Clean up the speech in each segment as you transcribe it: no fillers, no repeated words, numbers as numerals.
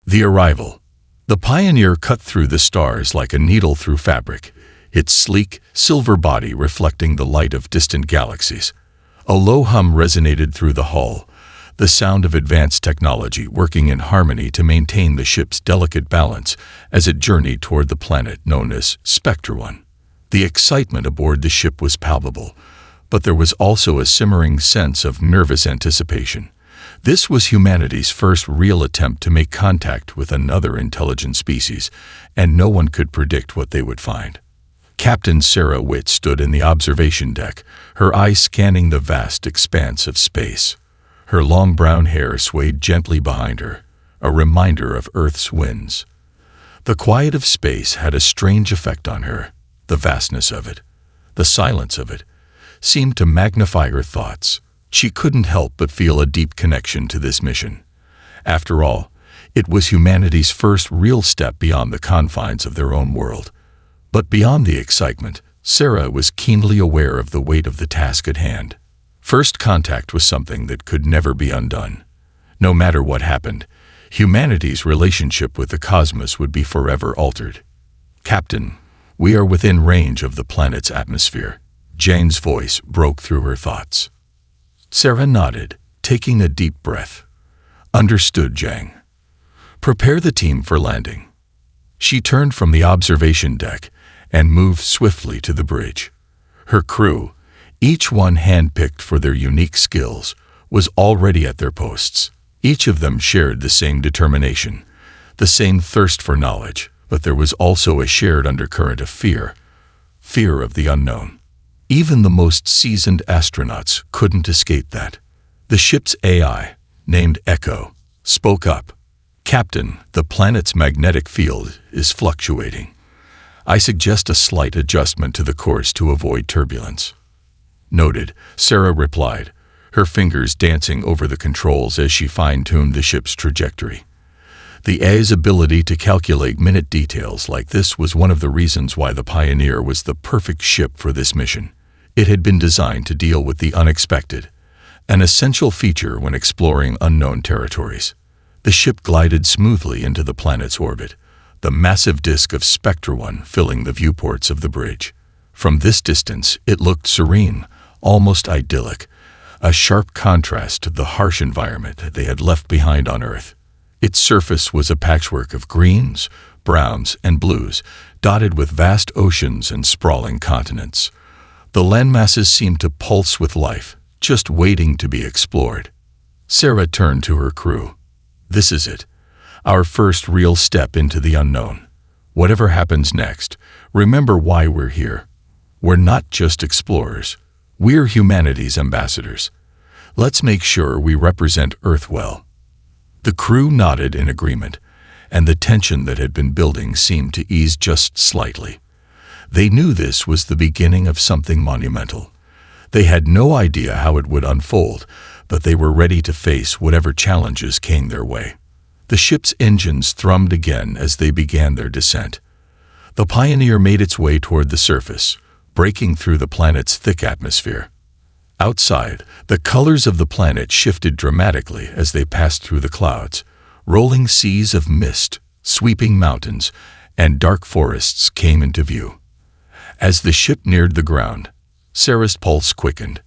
The arrival. The Pioneer cut through the stars like a needle through fabric, its sleek, silver body reflecting the light of distant galaxies. A low hum resonated through the hull, the sound of advanced technology working in harmony to maintain the ship's delicate balance as it journeyed toward the planet known as Spectre 1. The excitement aboard the ship was palpable, but there was also a simmering sense of nervous anticipation. This was humanity's first real attempt to make contact with another intelligent species, and no one could predict what they would find. Captain Sarah Witt stood in the observation deck, her eyes scanning the vast expanse of space. Her long brown hair swayed gently behind her, a reminder of Earth's winds. The quiet of space had a strange effect on her. The vastness of it, the silence of it, seemed to magnify her thoughts. She couldn't help but feel a deep connection to this mission. After all, it was humanity's first real step beyond the confines of their own world. But beyond the excitement, Sarah was keenly aware of the weight of the task at hand. First contact was something that could never be undone. No matter what happened, humanity's relationship with the cosmos would be forever altered. "Captain, we are within range of the planet's atmosphere." Jane's voice broke through her thoughts. Sarah nodded, taking a deep breath. "Understood, Jang. Prepare the team for landing." She turned from the observation deck and moved swiftly to the bridge. Her crew, each one handpicked for their unique skills, was already at their posts. Each of them shared the same determination, the same thirst for knowledge, but there was also a shared undercurrent of fear of the unknown. Even the most seasoned astronauts couldn't escape that. The ship's AI, named Echo, spoke up. "Captain, the planet's magnetic field is fluctuating. I suggest a slight adjustment to the course to avoid turbulence." "Noted," Sarah replied, her fingers dancing over the controls as she fine-tuned the ship's trajectory. The AI's ability to calculate minute details like this was one of the reasons why the Pioneer was the perfect ship for this mission. It had been designed to deal with the unexpected, an essential feature when exploring unknown territories. The ship glided smoothly into the planet's orbit, the massive disk of Spectre 1 filling the viewports of the bridge. From this distance, it looked serene, almost idyllic, a sharp contrast to the harsh environment they had left behind on Earth. Its surface was a patchwork of greens, browns, and blues, dotted with vast oceans and sprawling continents. The landmasses seemed to pulse with life, just waiting to be explored. Sarah turned to her crew. "This is it, our first real step into the unknown. Whatever happens next, remember why we're here. We're not just explorers. We're humanity's ambassadors. Let's make sure we represent Earth well." The crew nodded in agreement, and the tension that had been building seemed to ease just slightly. They knew this was the beginning of something monumental. They had no idea how it would unfold, but they were ready to face whatever challenges came their way. The ship's engines thrummed again as they began their descent. The Pioneer made its way toward the surface, breaking through the planet's thick atmosphere. Outside, the colors of the planet shifted dramatically as they passed through the clouds. Rolling seas of mist, sweeping mountains, and dark forests came into view. As the ship neared the ground, Sarah's pulse quickened.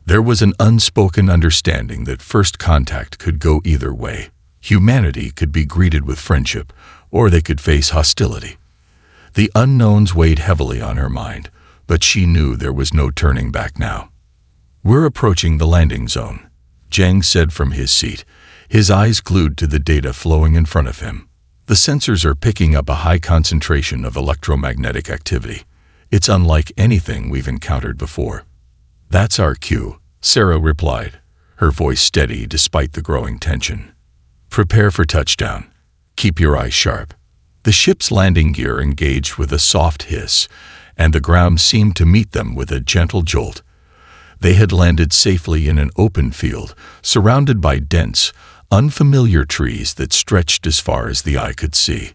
There was an unspoken understanding that first contact could go either way. Humanity could be greeted with friendship, or they could face hostility. The unknowns weighed heavily on her mind, but she knew there was no turning back now. "We're approaching the landing zone," Jang said from his seat, his eyes glued to the data flowing in front of him. "The sensors are picking up a high concentration of electromagnetic activity. It's unlike anything we've encountered before." "That's our cue," Sarah replied, her voice steady despite the growing tension. "Prepare for touchdown. Keep your eyes sharp." The ship's landing gear engaged with a soft hiss, and the ground seemed to meet them with a gentle jolt. They had landed safely in an open field, surrounded by dense, unfamiliar trees that stretched as far as the eye could see.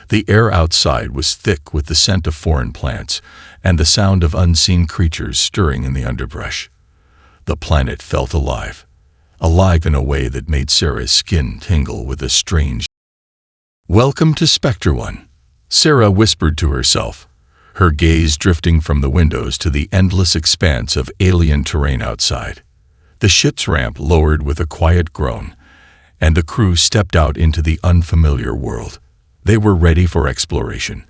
The air outside was thick with the scent of foreign plants and the sound of unseen creatures stirring in the underbrush. The planet felt alive in a way that made Sarah's skin tingle with a strange "Welcome to Spectre One," Sarah whispered to herself, her gaze drifting from the windows to the endless expanse of alien terrain outside. The ship's ramp lowered with a quiet groan, and the crew stepped out into the unfamiliar world. They were ready for exploration,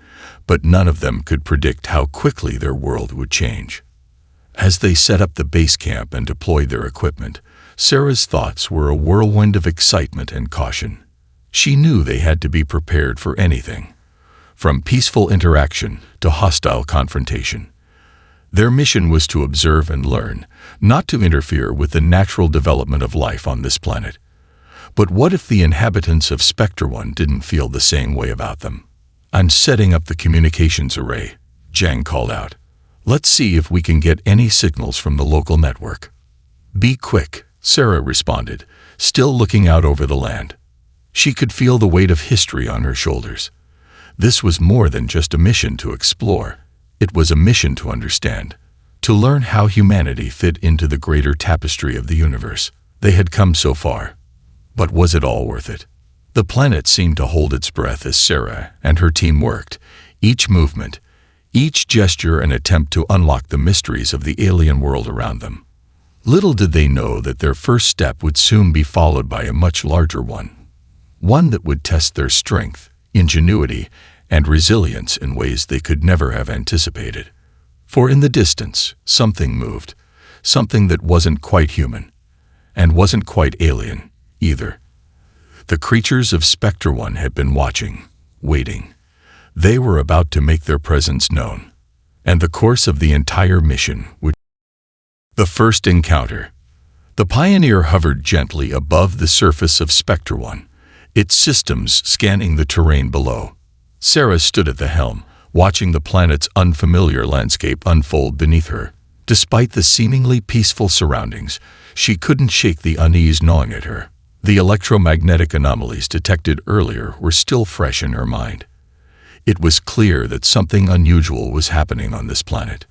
but none of them could predict how quickly their world would change. As they set up the base camp and deployed their equipment, Sarah's thoughts were a whirlwind of excitement and caution. She knew they had to be prepared for anything, from peaceful interaction to hostile confrontation. Their mission was to observe and learn, not to interfere with the natural development of life on this planet. But what if the inhabitants of Spectre One didn't feel the same way about them? "I'm setting up the communications array," Jang called out. "Let's see if we can get any signals from the local network." "Be quick," Sarah responded, still looking out over the land. She could feel the weight of history on her shoulders. This was more than just a mission to explore. It was a mission to understand, to learn how humanity fit into the greater tapestry of the universe. They had come so far. But was it all worth it? The planet seemed to hold its breath as Sarah and her team worked, each movement, each gesture an attempt to unlock the mysteries of the alien world around them. Little did they know that their first step would soon be followed by a much larger one that would test their strength, ingenuity, and resilience in ways they could never have anticipated. For in the distance, something moved, something that wasn't quite human, and wasn't quite alien either. The creatures of Spectre One had been watching, waiting. They were about to make their presence known, and the course of the entire mission would. The first encounter. The Pioneer hovered gently above the surface of Spectre One, its systems scanning the terrain below. Sarah stood at the helm, watching the planet's unfamiliar landscape unfold beneath her. Despite the seemingly peaceful surroundings, she couldn't shake the unease gnawing at her. The electromagnetic anomalies detected earlier were still fresh in her mind. It was clear that something unusual was happening on this planet.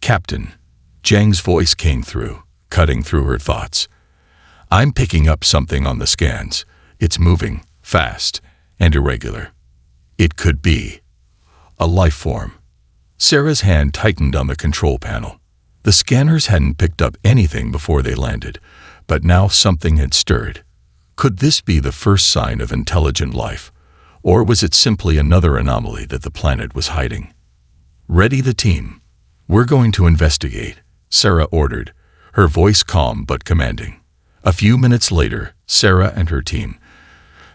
"Captain," Jang's voice came through, cutting through her thoughts. "I'm picking up something on the scans. It's moving, fast, and irregular. It could be a life form." Sarah's hand tightened on the control panel. The scanners hadn't picked up anything before they landed, but now something had stirred. Could this be the first sign of intelligent life, or was it simply another anomaly that the planet was hiding? "Ready the team. We're going to investigate," Sarah ordered, her voice calm but commanding. A few minutes later, Sarah and her team,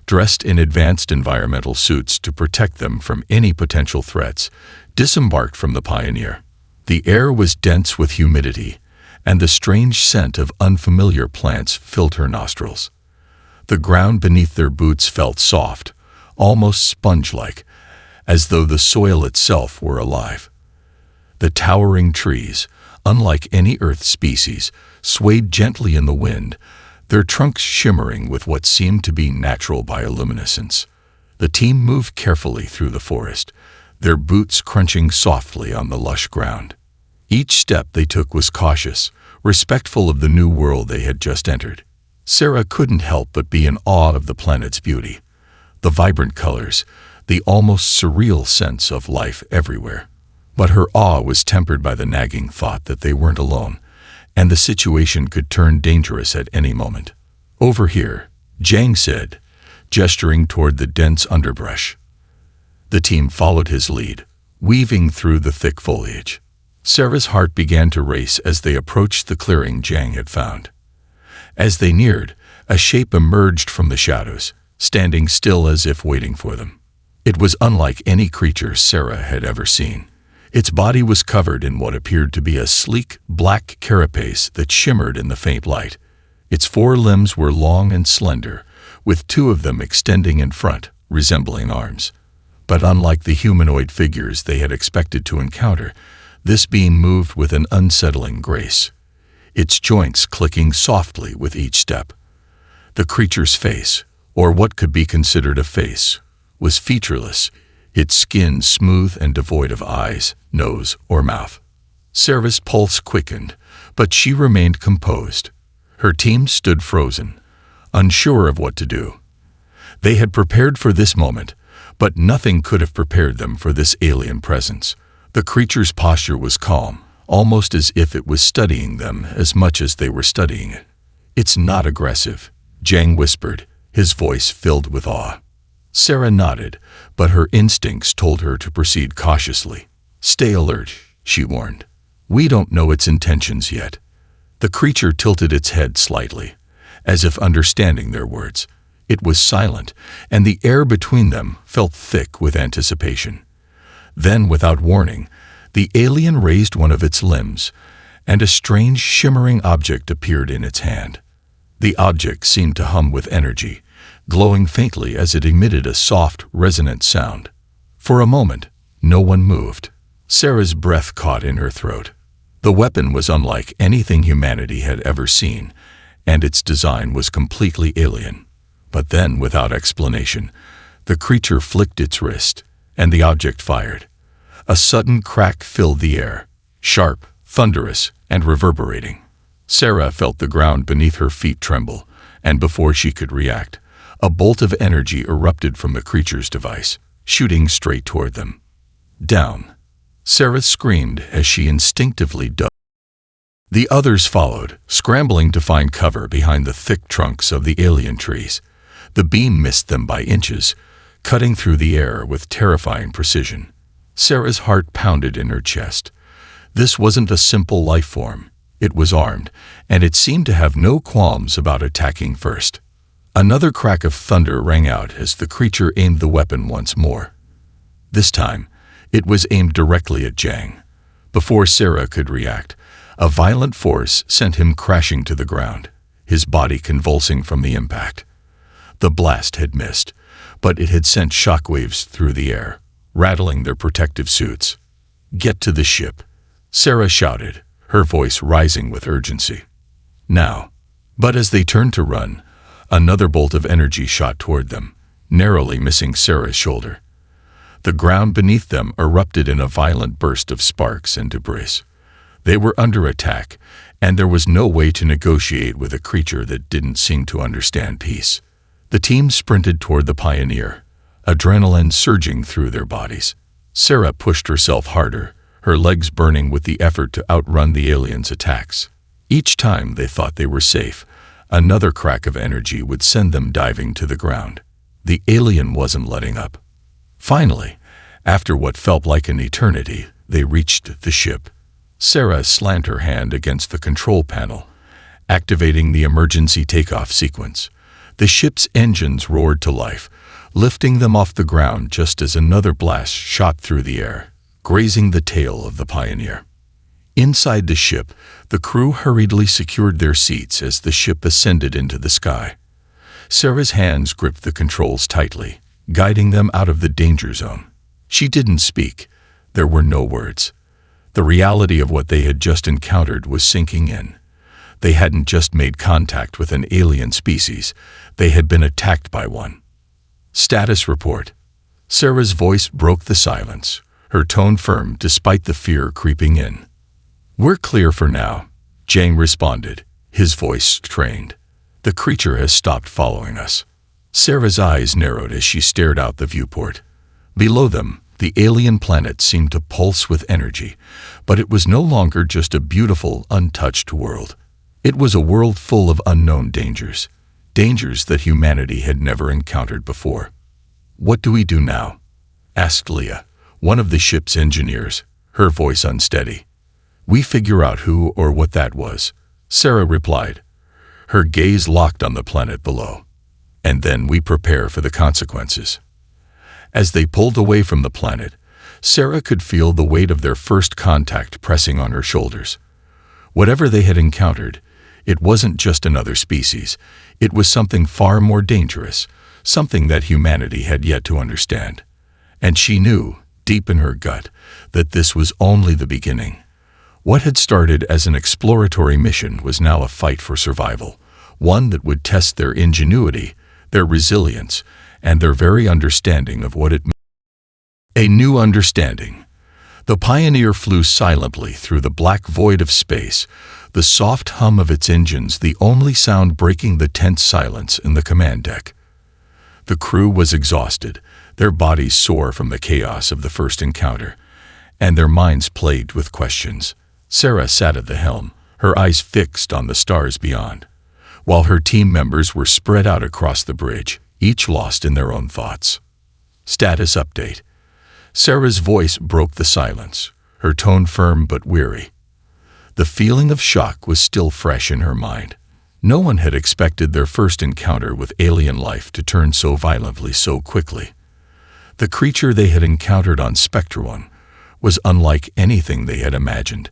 dressed in advanced environmental suits to protect them from any potential threats, disembarked from the Pioneer. The air was dense with humidity, and the strange scent of unfamiliar plants filled her nostrils. The ground beneath their boots felt soft, almost sponge-like, as though the soil itself were alive. The towering trees, unlike any Earth species, swayed gently in the wind, their trunks shimmering with what seemed to be natural bioluminescence. The team moved carefully through the forest, their boots crunching softly on the lush ground. Each step they took was cautious, respectful of the new world they had just entered. Sarah couldn't help but be in awe of the planet's beauty, the vibrant colors, the almost surreal sense of life everywhere. But her awe was tempered by the nagging thought that they weren't alone, and the situation could turn dangerous at any moment. "Over here," Jang said, gesturing toward the dense underbrush. The team followed his lead, weaving through the thick foliage. Sarah's heart began to race as they approached the clearing Jang had found. As they neared, a shape emerged from the shadows, standing still as if waiting for them. It was unlike any creature Sarah had ever seen. Its body was covered in what appeared to be a sleek, black carapace that shimmered in the faint light. Its four limbs were long and slender, with two of them extending in front, resembling arms. But unlike the humanoid figures they had expected to encounter, this being moved with an unsettling grace, its joints clicking softly with each step. The creature's face, or what could be considered a face, was featureless, its skin smooth and devoid of eyes, nose, or mouth. Sarah's pulse quickened, but she remained composed. Her team stood frozen, unsure of what to do. They had prepared for this moment, but nothing could have prepared them for this alien presence. The creature's posture was calm, almost as if it was studying them as much as they were studying it. "It's not aggressive," Jang whispered, his voice filled with awe. Sarah nodded, but her instincts told her to proceed cautiously. "Stay alert," she warned. "We don't know its intentions yet." The creature tilted its head slightly, as if understanding their words. It was silent, and the air between them felt thick with anticipation. Then, without warning, the alien raised one of its limbs, and a strange shimmering object appeared in its hand. The object seemed to hum with energy, glowing faintly as it emitted a soft, resonant sound. For a moment, no one moved. Sarah's breath caught in her throat. The weapon was unlike anything humanity had ever seen, and its design was completely alien. But then, without explanation, the creature flicked its wrist, and the object fired. A sudden crack filled the air, sharp, thunderous, and reverberating. Sarah felt the ground beneath her feet tremble, and before she could react, a bolt of energy erupted from the creature's device, shooting straight toward them. "Down!" Sarah screamed as she instinctively dove. The others followed, scrambling to find cover behind the thick trunks of the alien trees. The beam missed them by inches, cutting through the air with terrifying precision. Sarah's heart pounded in her chest. This wasn't a simple life form. It was armed, and it seemed to have no qualms about attacking first. Another crack of thunder rang out as the creature aimed the weapon once more. This time, it was aimed directly at Jang. Before Sarah could react, a violent force sent him crashing to the ground, his body convulsing from the impact. The blast had missed, but it had sent shockwaves through the air, rattling their protective suits. "Get to the ship," Sarah shouted, her voice rising with urgency. "Now." But as they turned to run, another bolt of energy shot toward them, narrowly missing Sarah's shoulder. The ground beneath them erupted in a violent burst of sparks and debris. They were under attack, and there was no way to negotiate with a creature that didn't seem to understand peace. The team sprinted toward the Pioneer, adrenaline surging through their bodies. Sarah pushed herself harder, her legs burning with the effort to outrun the aliens' attacks. Each time they thought they were safe, another crack of energy would send them diving to the ground. The alien wasn't letting up. Finally, after what felt like an eternity, they reached the ship. Sarah slammed her hand against the control panel, activating the emergency takeoff sequence. The ship's engines roared to life, lifting them off the ground just as another blast shot through the air, grazing the tail of the Pioneer. Inside the ship, the crew hurriedly secured their seats as the ship ascended into the sky. Sarah's hands gripped the controls tightly, guiding them out of the danger zone. She didn't speak. There were no words. The reality of what they had just encountered was sinking in. They hadn't just made contact with an alien species, they had been attacked by one. "Status report." Sarah's voice broke the silence, her tone firm despite the fear creeping in. "We're clear for now," Jang responded, his voice strained. "The creature has stopped following us." Sarah's eyes narrowed as she stared out the viewport. Below them, the alien planet seemed to pulse with energy, but it was no longer just a beautiful, untouched world. It was a world full of unknown dangers, dangers that humanity had never encountered before. "What do we do now?" asked Leah, one of the ship's engineers, her voice unsteady. "We figure out who or what that was," Sarah replied, her gaze locked on the planet below. "And then we prepare for the consequences." As they pulled away from the planet, Sarah could feel the weight of their first contact pressing on her shoulders. Whatever they had encountered, it wasn't just another species. It was something far more dangerous, something that humanity had yet to understand. And she knew, deep in her gut, that this was only the beginning. What had started as an exploratory mission was now a fight for survival, one that would test their ingenuity, their resilience, and their very understanding of what it meant. A new understanding. The Pioneer flew silently through the black void of space, the soft hum of its engines the only sound breaking the tense silence in the command deck. The crew was exhausted, their bodies sore from the chaos of the first encounter, and their minds plagued with questions. Sarah sat at the helm, her eyes fixed on the stars beyond, while her team members were spread out across the bridge, each lost in their own thoughts. Status update. Sarah's voice broke the silence, her tone firm but weary. The feeling of shock was still fresh in her mind. No one had expected their first encounter with alien life to turn so violently so quickly. The creature they had encountered on Spectre 1 was unlike anything they had imagined,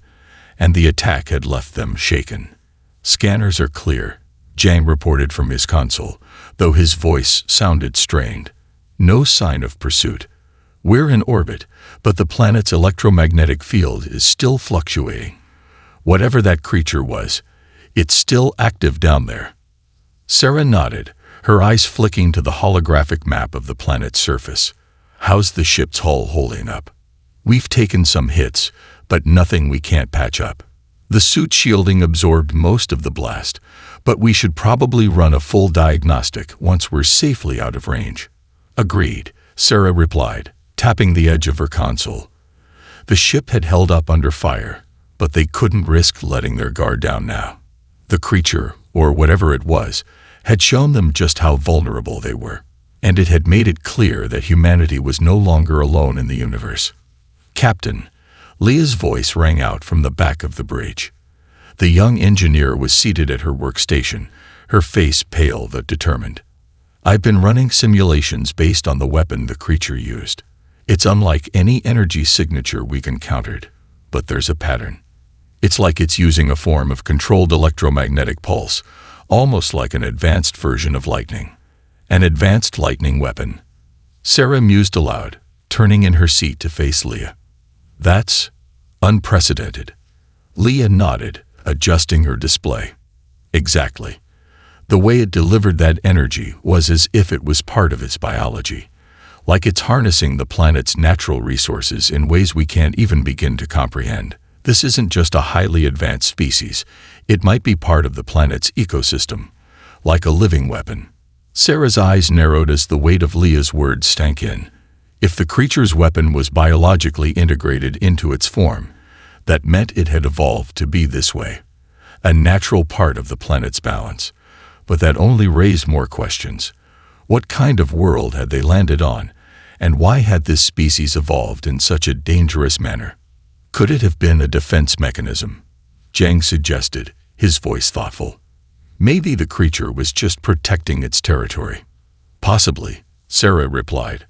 and the attack had left them shaken. "Scanners are clear," Jang reported from his console, though his voice sounded strained. "No sign of pursuit. We're in orbit, but the planet's electromagnetic field is still fluctuating. Whatever that creature was, it's still active down there." Sarah nodded, her eyes flicking to the holographic map of the planet's surface. "How's the ship's hull holding up?" "We've taken some hits, but nothing we can't patch up. The suit shielding absorbed most of the blast, but we should probably run a full diagnostic once we're safely out of range." "Agreed," Sarah replied, tapping the edge of her console. The ship had held up under fire, but they couldn't risk letting their guard down now. The creature, or whatever it was, had shown them just how vulnerable they were, and it had made it clear that humanity was no longer alone in the universe. "Captain," Leah's voice rang out from the back of the bridge. The young engineer was seated at her workstation, her face pale but determined. "I've been running simulations based on the weapon the creature used. It's unlike any energy signature we've encountered, but there's a pattern. It's like it's using a form of controlled electromagnetic pulse, almost like an advanced version of lightning. An advanced lightning weapon." Sarah mused aloud, turning in her seat to face Leah. "That's unprecedented." Leah nodded, adjusting her display. "Exactly. The way it delivered that energy was as if it was part of its biology, like it's harnessing the planet's natural resources in ways we can't even begin to comprehend. This isn't just a highly advanced species, it might be part of the planet's ecosystem, like a living weapon." Sarah's eyes narrowed as the weight of Leah's words sank in. If the creature's weapon was biologically integrated into its form, that meant it had evolved to be this way, a natural part of the planet's balance. But that only raised more questions. What kind of world had they landed on, and why had this species evolved in such a dangerous manner? Could it have been a defense mechanism? Jang suggested, his voice thoughtful. Maybe the creature was just protecting its territory. Possibly, Sarah replied,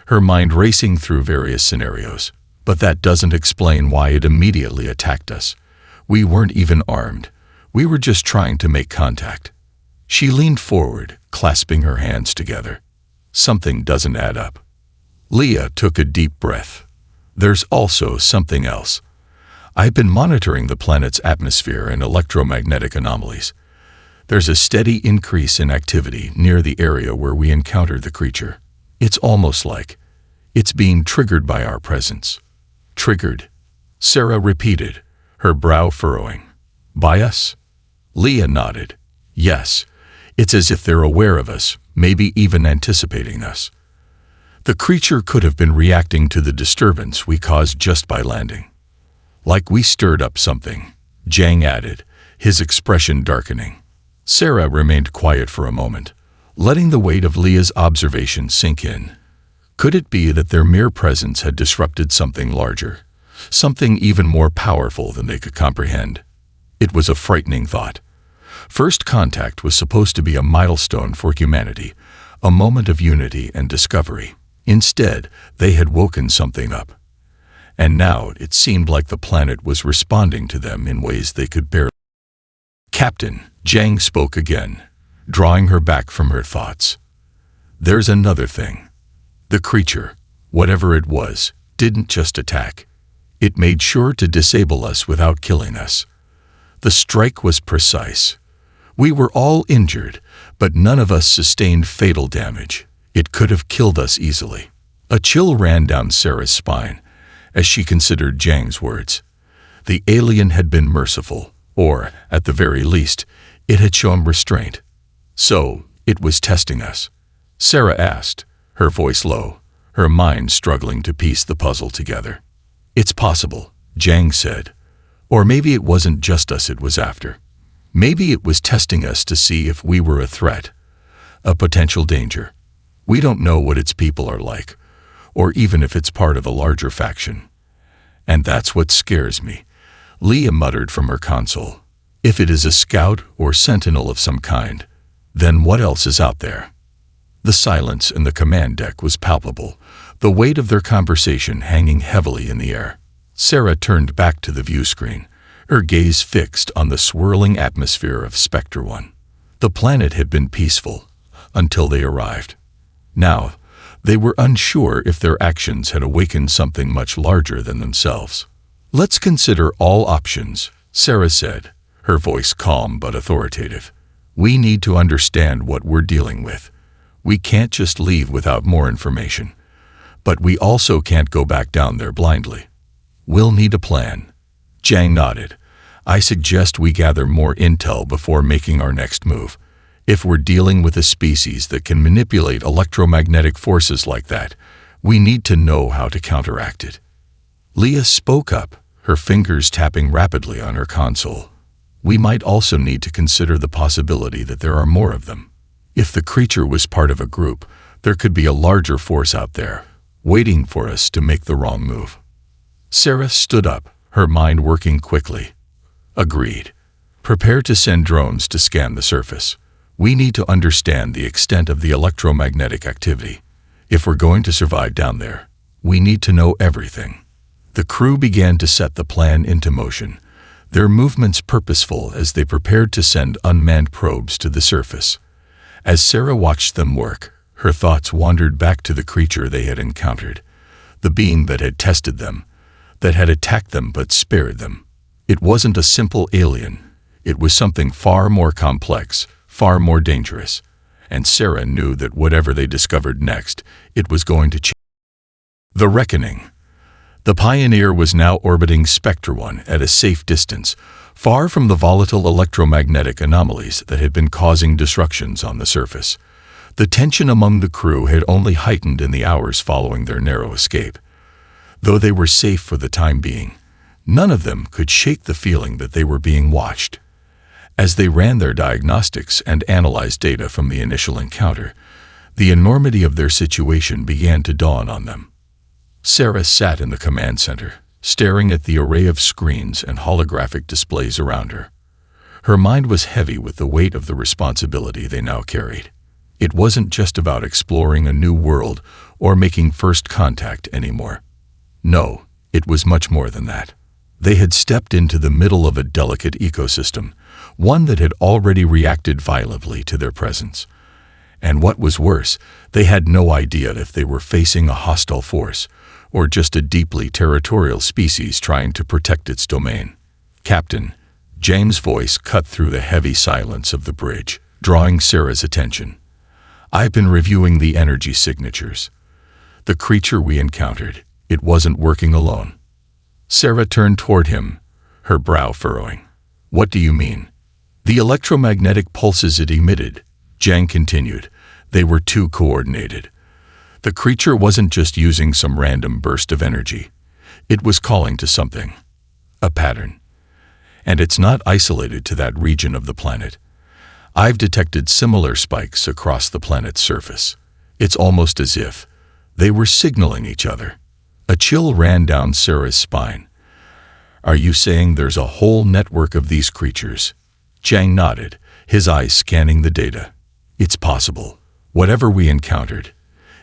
her mind racing through various scenarios. But that doesn't explain why it immediately attacked us. We weren't even armed. We were just trying to make contact. She leaned forward, clasping her hands together. Something doesn't add up. Leah took a deep breath. There's also something else. I've been monitoring the planet's atmosphere and electromagnetic anomalies. There's a steady increase in activity near the area where we encountered the creature. It's almost like it's being triggered by our presence. Triggered? Sarah repeated, her brow furrowing. By us? Leah nodded. Yes, it's as if they're aware of us, maybe even anticipating us. The creature could have been reacting to the disturbance we caused just by landing. Like we stirred up something, Jang added, his expression darkening. Sarah remained quiet for a moment, letting the weight of Leah's observation sink in. Could it be that their mere presence had disrupted something larger, something even more powerful than they could comprehend? It was a frightening thought. First contact was supposed to be a milestone for humanity, a moment of unity and discovery. Instead, they had woken something up. And now it seemed like the planet was responding to them in ways they could barely. Captain, Jang spoke again, drawing her back from her thoughts. There's another thing. The creature, whatever it was, didn't just attack. It made sure to disable us without killing us. The strike was precise. We were all injured, but none of us sustained fatal damage. It could have killed us easily. A chill ran down Sarah's spine as she considered Jang's words. The alien had been merciful, or, at the very least, it had shown restraint. So, it was testing us. Sarah asked, her voice low, her mind struggling to piece the puzzle together. It's possible, Jiang said. Or maybe it wasn't just us it was after. Maybe it was testing us to see if we were a threat, a potential danger. We don't know what its people are like, or even if it's part of a larger faction. And that's what scares me, Leah muttered from her console. If it is a scout or sentinel of some kind, then what else is out there? The silence in the command deck was palpable, the weight of their conversation hanging heavily in the air. Sarah turned back to the view screen, her gaze fixed on the swirling atmosphere of Spectre 1. The planet had been peaceful until they arrived. Now, they were unsure if their actions had awakened something much larger than themselves. Let's consider all options, Sarah said, her voice calm but authoritative. We need to understand what we're dealing with. We can't just leave without more information. But we also can't go back down there blindly. We'll need a plan. Jiang nodded. I suggest we gather more intel before making our next move. If we're dealing with a species that can manipulate electromagnetic forces like that, we need to know how to counteract it. Leah spoke up, her fingers tapping rapidly on her console. We might also need to consider the possibility that there are more of them. If the creature was part of a group, there could be a larger force out there, waiting for us to make the wrong move. Sarah stood up, her mind working quickly. Agreed. Prepare to send drones to scan the surface. We need to understand the extent of the electromagnetic activity. If we're going to survive down there, we need to know everything. The crew began to set the plan into motion, their movements purposeful as they prepared to send unmanned probes to the surface. As Sarah watched them work, her thoughts wandered back to the creature they had encountered, the being that had tested them, that had attacked them but spared them. It wasn't a simple alien. It was something far more complex, far more dangerous. And Sarah knew that whatever they discovered next, it was going to change. The Reckoning. The Pioneer was now orbiting Spectre 1 at a safe distance, far from the volatile electromagnetic anomalies that had been causing disruptions on the surface. The tension among the crew had only heightened in the hours following their narrow escape. Though they were safe for the time being, none of them could shake the feeling that they were being watched. As they ran their diagnostics and analyzed data from the initial encounter, the enormity of their situation began to dawn on them. Sarah sat in the command center, staring at the array of screens and holographic displays around her. Her mind was heavy with the weight of the responsibility they now carried. It wasn't just about exploring a new world or making first contact anymore. No, it was much more than that. They had stepped into the middle of a delicate ecosystem, one that had already reacted violently to their presence. And what was worse, they had no idea if they were facing a hostile force or just a deeply territorial species trying to protect its domain. Captain, James' voice cut through the heavy silence of the bridge, drawing Sarah's attention. I've been reviewing the energy signatures. The creature we encountered, it wasn't working alone. Sarah turned toward him, her brow furrowing. What do you mean? The electromagnetic pulses it emitted, Jiang continued. They were too coordinated. The creature wasn't just using some random burst of energy. It was calling to something. A pattern. And it's not isolated to that region of the planet. I've detected similar spikes across the planet's surface. It's almost as if they were signaling each other. A chill ran down Sarah's spine. Are you saying there's a whole network of these creatures? Jiang nodded, his eyes scanning the data. It's possible. Whatever we encountered,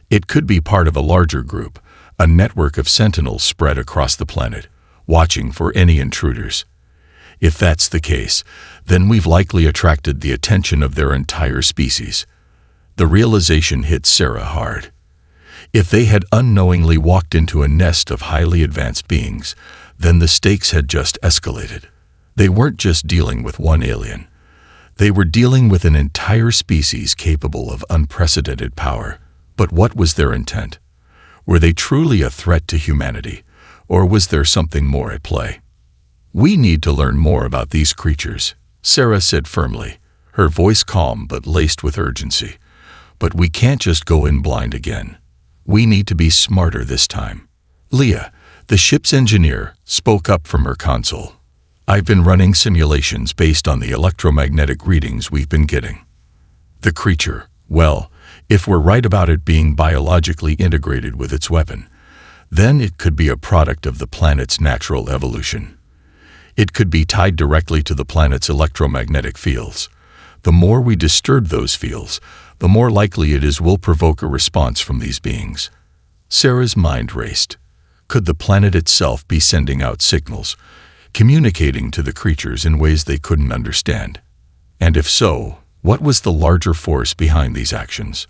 it could be part of a larger group, a network of sentinels spread across the planet, watching for any intruders. If that's the case, then we've likely attracted the attention of their entire species. The realization hit Sarah hard. If they had unknowingly walked into a nest of highly advanced beings, then the stakes had just escalated. They weren't just dealing with one alien. They were dealing with an entire species capable of unprecedented power. But what was their intent? Were they truly a threat to humanity, or was there something more at play? We need to learn more about these creatures, Sarah said firmly, her voice calm but laced with urgency. But we can't just go in blind again. We need to be smarter this time. Leah, the ship's engineer, spoke up from her console. I've been running simulations based on the electromagnetic readings we've been getting. The creature, well, if we're right about it being biologically integrated with its weapon, then it could be a product of the planet's natural evolution. It could be tied directly to the planet's electromagnetic fields. The more we disturb those fields, the more likely it is we'll provoke a response from these beings. Sarah's mind raced. Could the planet itself be sending out signals, communicating to the creatures in ways they couldn't understand? And if so, what was the larger force behind these actions?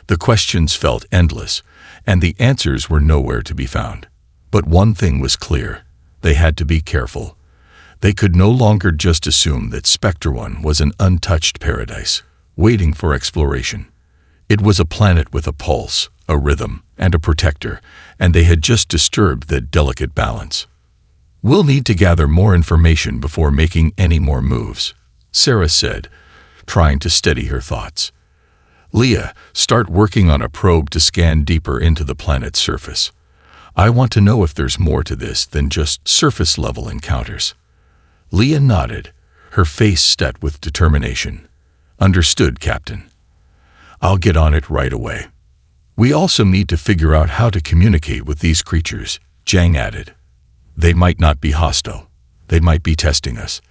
The questions felt endless, and the answers were nowhere to be found. But one thing was clear: they had to be careful. They could no longer just assume that Spectre One was an untouched paradise, waiting for exploration. It was a planet with a pulse, a rhythm, and a protector, and they had just disturbed that delicate balance. We'll need to gather more information before making any more moves, Sarah said, trying to steady her thoughts. Leah, start working on a probe to scan deeper into the planet's surface. I want to know if there's more to this than just surface-level encounters. Leah nodded, her face set with determination. Understood, Captain. I'll get on it right away. We also need to figure out how to communicate with these creatures, Zhang added. They might not be hostile. They might be testing us,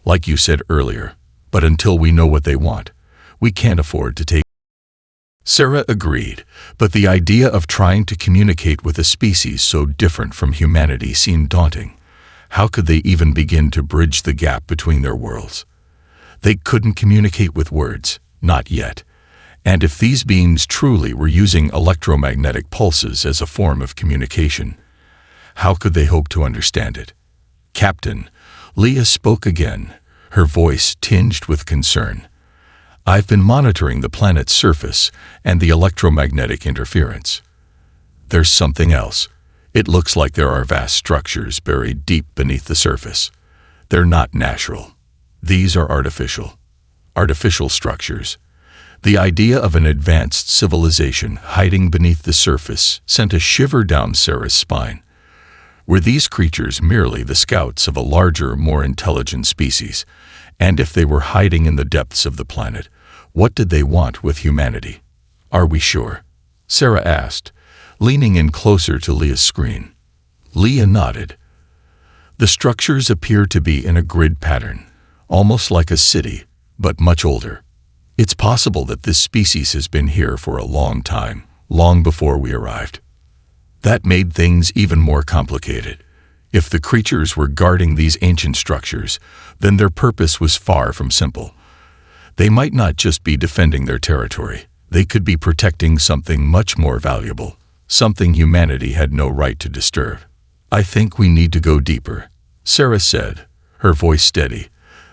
like you said earlier. But until we know what they want, we can't afford to take. Sarah agreed, but the idea of trying to communicate with a species so different from humanity seemed daunting. How could they even begin to bridge the gap between their worlds? They couldn't communicate with words, not yet. And if these beings truly were using electromagnetic pulses as a form of communication, how could they hope to understand it? Captain, Leah spoke again, her voice tinged with concern. I've been monitoring the planet's surface and the electromagnetic interference. There's something else. It looks like there are vast structures buried deep beneath the surface. They're not natural. These are artificial. Artificial structures. The idea of an advanced civilization hiding beneath the surface sent a shiver down Sarah's spine. Were these creatures merely the scouts of a larger, more intelligent species? And if they were hiding in the depths of the planet, what did they want with humanity? Are we sure? Sarah asked, leaning in closer to Leah's screen. Leah nodded. The structures appear to be in a grid pattern, almost like a city, but much older. It's possible that this species has been here for a long time, long before we arrived. That made things even more complicated. If the creatures were guarding these ancient structures, then their purpose was far from simple. They might not just be defending their territory. They could be protecting something much more valuable, something humanity had no right to disturb. I think we need to go deeper, Sarah said, her voice steady,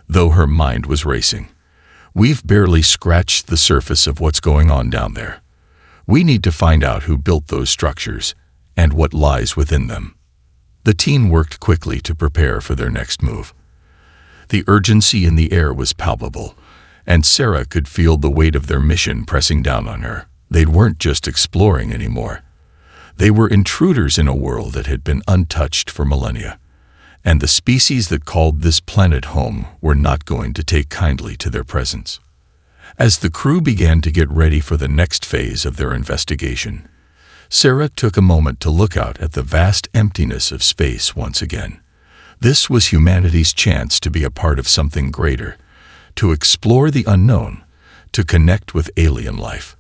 though her mind was racing. We've barely scratched the surface of what's going on down there. We need to find out who built those structures and what lies within them. The team worked quickly to prepare for their next move. The urgency in the air was palpable, and Sarah could feel the weight of their mission pressing down on her. They weren't just exploring anymore. They were intruders in a world that had been untouched for millennia, and the species that called this planet home were not going to take kindly to their presence. As the crew began to get ready for the next phase of their investigation, Sarah took a moment to look out at the vast emptiness of space once again. This was humanity's chance to be a part of something greater, to explore the unknown, to connect with alien life.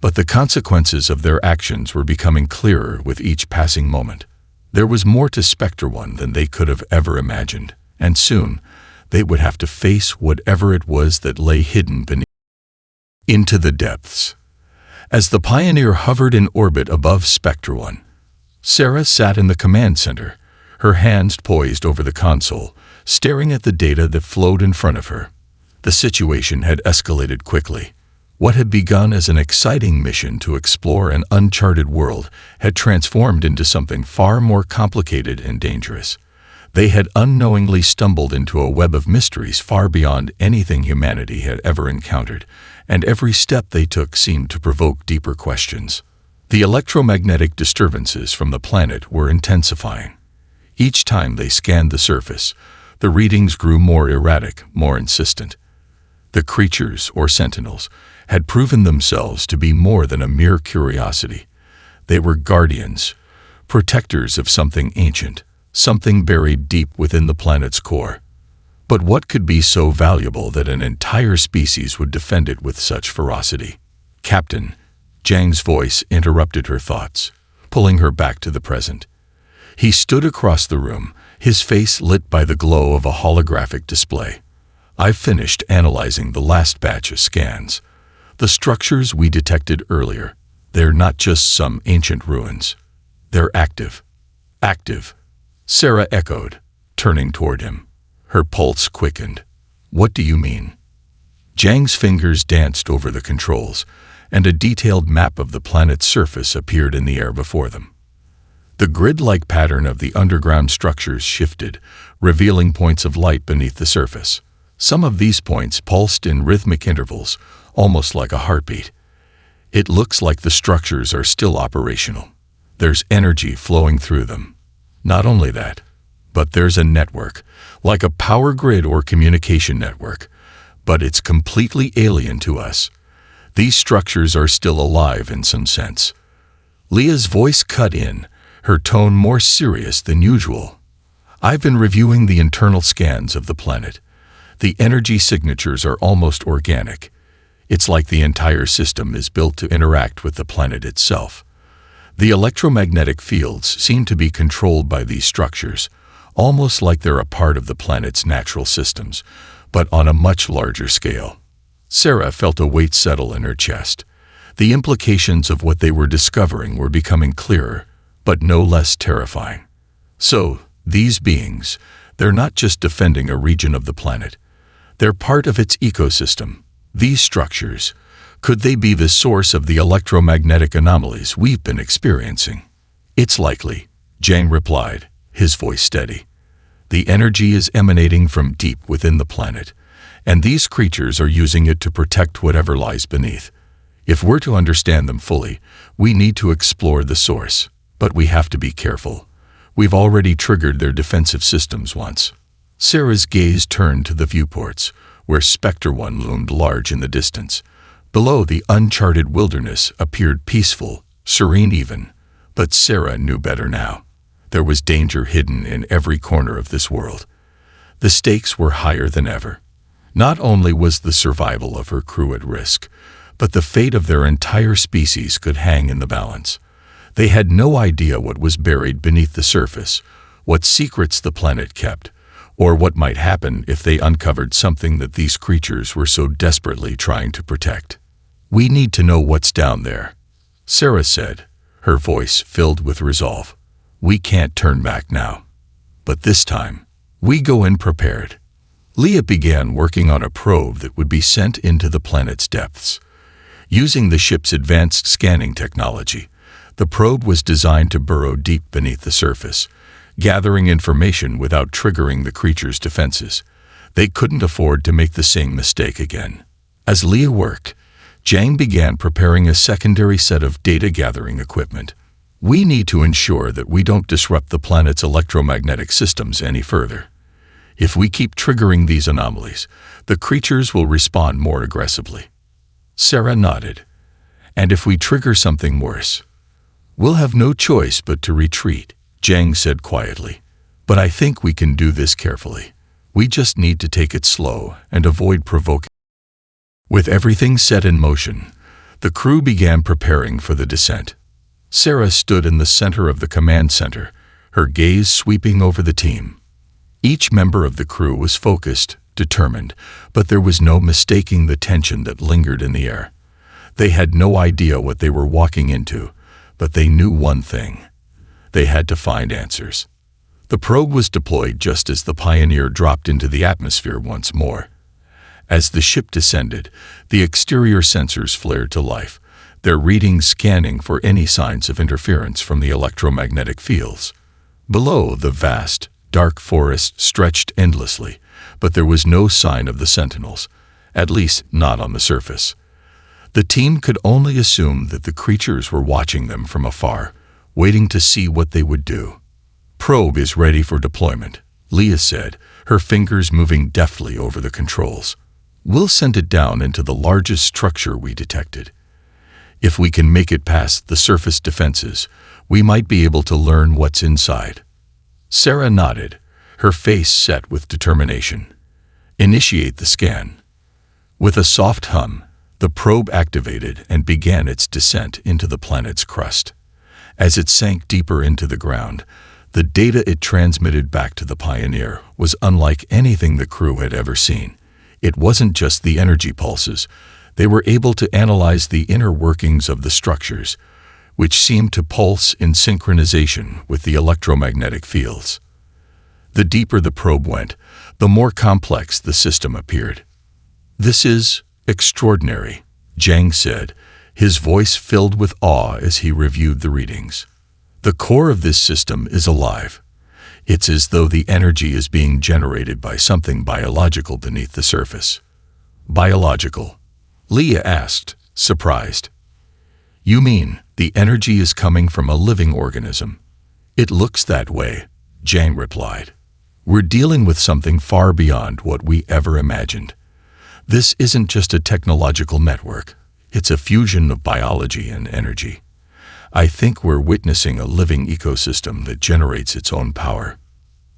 But the consequences of their actions were becoming clearer with each passing moment. There was more to Spectre One than they could have ever imagined, and soon they would have to face whatever it was that lay hidden beneath. Into the depths. As the Pioneer hovered in orbit above Spectre One, Sarah sat in the command center, her hands poised over the console, staring at the data that flowed in front of her. The situation had escalated quickly. What had begun as an exciting mission to explore an uncharted world had transformed into something far more complicated and dangerous. They had unknowingly stumbled into a web of mysteries far beyond anything humanity had ever encountered, and every step they took seemed to provoke deeper questions. The electromagnetic disturbances from the planet were intensifying. Each time they scanned the surface, the readings grew more erratic, more insistent. The creatures, or sentinels, had proven themselves to be more than a mere curiosity. They were guardians, protectors of something ancient, something buried deep within the planet's core. But what could be so valuable that an entire species would defend it with such ferocity? "Captain," Zhang's voice interrupted her thoughts, pulling her back to the present. He stood across the room, his face lit by the glow of a holographic display. "I've finished analyzing the last batch of scans. The structures we detected earlier, they're not just some ancient ruins. They're active." "Active?" Sarah echoed, turning toward him. Her pulse quickened. "What do you mean?" Zhang's fingers danced over the controls, and a detailed map of the planet's surface appeared in the air before them. The grid-like pattern of the underground structures shifted, revealing points of light beneath the surface. Some of these points pulsed in rhythmic intervals, almost like a heartbeat. It looks like the structures are still operational. There's energy flowing through them. Not only that, but there's a network, like a power grid or communication network, but it's completely alien to us. These structures are still alive in some sense. Leah's voice cut in, her tone more serious than usual. "I've been reviewing the internal scans of the planet. The energy signatures are almost organic. It's like the entire system is built to interact with the planet itself. The electromagnetic fields seem to be controlled by these structures, almost like they're a part of the planet's natural systems, but on a much larger scale." Sarah felt a weight settle in her chest. The implications of what they were discovering were becoming clearer, but no less terrifying. So, these beings, they're not just defending a region of the planet. They're part of its ecosystem. These structures, could they be the source of the electromagnetic anomalies we've been experiencing? "It's likely," Zhang replied, his voice steady. "The energy is emanating from deep within the planet, and these creatures are using it to protect whatever lies beneath. If we're to understand them fully, we need to explore the source. But we have to be careful. We've already triggered their defensive systems once." Sarah's gaze turned to the viewports, where Spectre 1 loomed large in the distance. Below, the uncharted wilderness appeared peaceful, serene even. But Sarah knew better now. There was danger hidden in every corner of this world. The stakes were higher than ever. Not only was the survival of her crew at risk, but the fate of their entire species could hang in the balance. They had no idea what was buried beneath the surface, what secrets the planet kept, or what might happen if they uncovered something that these creatures were so desperately trying to protect. "We need to know what's down there," Sarah said, her voice filled with resolve. "We can't turn back now. But this time, we go in prepared." Leah began working on a probe that would be sent into the planet's depths. Using the ship's advanced scanning technology, the probe was designed to burrow deep beneath the surface, gathering information without triggering the creature's defenses. They couldn't afford to make the same mistake again. As Leah worked, Zhang began preparing a secondary set of data-gathering equipment. "We need to ensure that we don't disrupt the planet's electromagnetic systems any further. If we keep triggering these anomalies, the creatures will respond more aggressively." Sarah nodded. "And if we trigger something worse, we'll have no choice but to retreat," Zhang said quietly. "But I think we can do this carefully. We just need to take it slow and avoid provoking." With everything set in motion, the crew began preparing for the descent. Sarah stood in the center of the command center, her gaze sweeping over the team. Each member of the crew was focused, determined, but there was no mistaking the tension that lingered in the air. They had no idea what they were walking into, but they knew one thing. They had to find answers. The probe was deployed just as the Pioneer dropped into the atmosphere once more. As the ship descended, the exterior sensors flared to life, their readings scanning for any signs of interference from the electromagnetic fields. Below, the vast, dark forest stretched endlessly, but there was no sign of the sentinels, at least not on the surface. The team could only assume that the creatures were watching them from afar, waiting to see what they would do. "Probe is ready for deployment," Leah said, her fingers moving deftly over the controls. "We'll send it down into the largest structure we detected. If we can make it past the surface defenses, we might be able to learn what's inside." Sarah nodded, her face set with determination. "Initiate the scan." With a soft hum, the probe activated and began its descent into the planet's crust. As it sank deeper into the ground, the data it transmitted back to the Pioneer was unlike anything the crew had ever seen. It wasn't just the energy pulses. They were able to analyze the inner workings of the structures, which seemed to pulse in synchronization with the electromagnetic fields. The deeper the probe went, the more complex the system appeared. "This is extraordinary," Zhang said, his voice filled with awe as he reviewed the readings. "The core of this system is alive. It's as though the energy is being generated by something biological beneath the surface." "Biological?" Leah asked, surprised. "You mean the energy is coming from a living organism?" "It looks that way," Zhang replied. "We're dealing with something far beyond what we ever imagined. This isn't just a technological network. It's a fusion of biology and energy. I think we're witnessing a living ecosystem that generates its own power."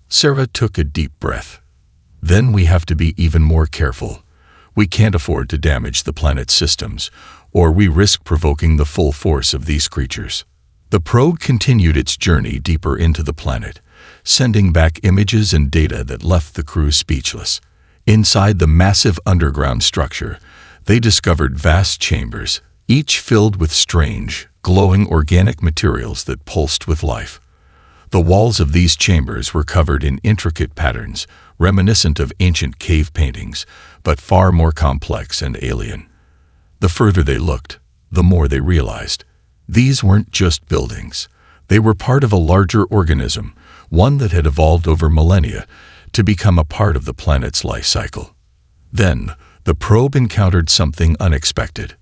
Sarah took a deep breath. "Then we have to be even more careful. We can't afford to damage the planet's systems, or we risk provoking the full force of these creatures." The probe continued its journey deeper into the planet, sending back images and data that left the crew speechless. Inside the massive underground structure, they discovered vast chambers, each filled with strange, glowing organic materials that pulsed with life. The walls of these chambers were covered in intricate patterns, reminiscent of ancient cave paintings, but far more complex and alien. The further they looked, the more they realized. These weren't just buildings. They were part of a larger organism, one that had evolved over millennia to become a part of the planet's life cycle. Then, the probe encountered something unexpected.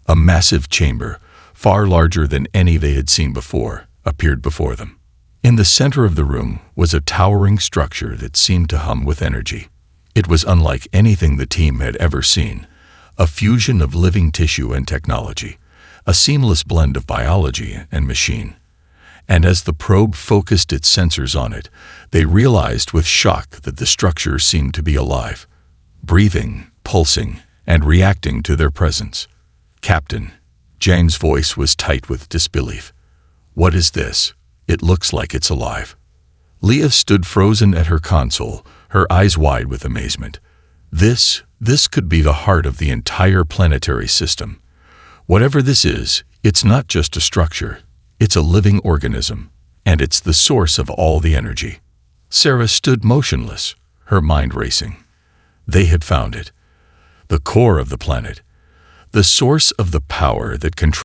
A massive chamber, far larger than any they had seen before, appeared before them. In the center of the room was a towering structure that seemed to hum with energy. It was unlike anything the team had ever seen, a fusion of living tissue and technology, a seamless blend of biology and machine. And as the probe focused its sensors on it, they realized with shock that the structure seemed to be alive, breathing, pulsing, and reacting to their presence. "Captain," Zhang's voice was tight with disbelief. "What is this? It looks like it's alive." Leah stood frozen at her console, her eyes wide with amazement. This could be the heart of the entire planetary system. Whatever this is, it's not just a structure. It's a living organism, and it's the source of all the energy. Sarah stood motionless, her mind racing. They had found it. The core of the planet. The source of the power that controls